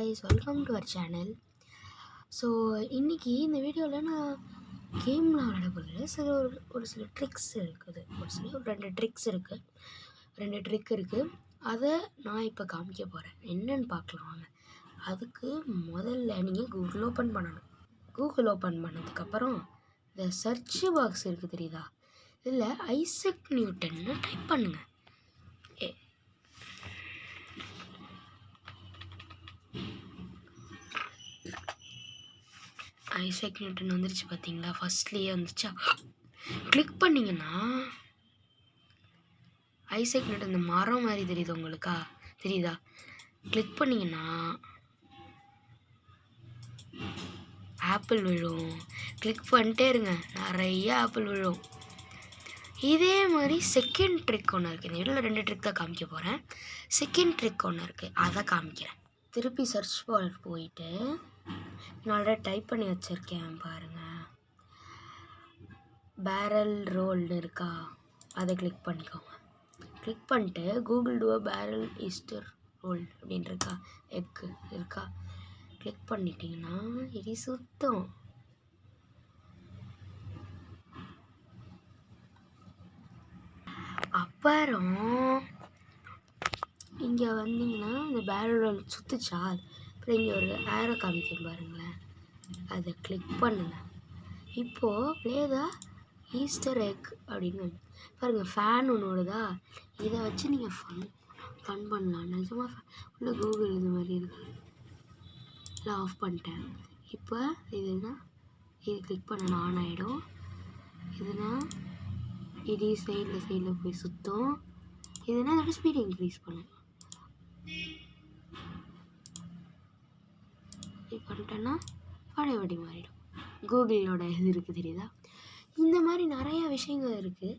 guys, welcome to our channel. So இன்றைக்கி இந்த வீடியோவில் நான் கேம்லாம் விளையாட போகிறேன். ஒரு சில ட்ரிக்ஸ் இருக்குது. ஒரு 2 ட்ரிக்ஸ் இருக்குது. 2 ட்ரிக் இருக்குது. அதை நான் இப்போ காமிக்க போகிறேன். என்னன்னு பார்க்கலாம் வாங்க. அதுக்கு முதல்ல நீங்கள் கூகுள் ஓப்பன் பண்ணணும். கூகுள் ஓப்பன் பண்ணதுக்கப்புறம் இந்த சர்ச் பாக்ஸ் இருக்குது தெரியுதா, இதில் ஐசக் நியூட்டன்னு டைப் பண்ணுங்கள். ஐசக் நியூட்டன் வந்துருச்சு பார்த்தீங்களா, ஃபஸ்ட்லேயே வந்துச்சா. கிளிக் பண்ணிங்கன்னா ஐசக் நியூட்டன் இந்த மரம் மாதிரி தெரியுது உங்களுக்கா, தெரியுதா? கிளிக் பண்ணிங்கன்னா ஆப்பிள் விழும். கிளிக் பண்ணிட்டே இருங்க, நிறைய ஆப்பிள் விழும். இதே மாதிரி செகண்ட் ட்ரிக் ஒன்று இருக்குது. இந்த வீடியோவில் 2 ட்ரிக் தான் காமிக்க போகிறேன். செகண்ட் ட்ரிக் ஒன்று இருக்குது, அதை காமிக்கிறேன். திருப்பி சர்ச் பார் போயிட்டு நான் டைப் பண்ணி வச்சுருக்கேன் பாருங்கள், பேரல் ரோல்டு இருக்கா, அதை கிளிக் பண்ணிக்கோங்க. கிளிக் பண்ணிட்டு Google do barrel Easter roll அப்படின்னு இருக்கா, எக்கு இருக்கா, கிளிக் பண்ணிட்டீங்கன்னா இது சுத்தம். அப்புறம் இங்கே வந்தீங்கன்னா இந்த பேரல் ரோல் சுற்றுச்சா, அப்புறம் இங்கே ஒரு ஏரோ காமிக்கும் பாருங்களேன், அதை கிளிக் பண்ணுங்கள். இப்போது ப்ளே ஈஸ்டர் எக் அப்படின்னு பாருங்கள், ஃபேன் ஒன்று ஓடுதா, இதை வச்சு நீங்கள் ஃபன் பண்ணலாம். நிஜமாக உள்ள கூகுள் இது மாதிரி இருக்கு. எல்லாம் ஆஃப் பண்ணிட்டேன். இப்போ இதுனா இது கிளிக் பண்ண ஆன் ஆகிடும். இதுனா இது சைடில் போய் சுற்றும். இதுனா அதோட ஸ்பீடு இன்க்ரீஸ் பண்ணும். இது பண்ணிட்டேன்னா பழைய வடி மாறிடும். கூகுளோட இது இருக்குது தெரியுதா. இந்த மாதிரி நிறையா விஷயங்கள் இருக்குது.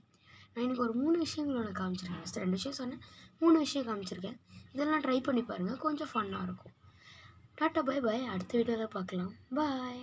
நான் இன்றைக்கி ஒரு 3 விஷயங்களோட காமிச்சிருக்கேன். ஃபஸ்ட்டு 2 விஷயம் சொன்னேன், 3 விஷயம் காமிச்சிருக்கேன். இதெல்லாம் ட்ரை பண்ணி பாருங்கள், கொஞ்சம் ஃபன்னாக இருக்கும். டாட்டா பை பாய், அடுத்த வீடியோவில் பார்க்கலாம். பாய்.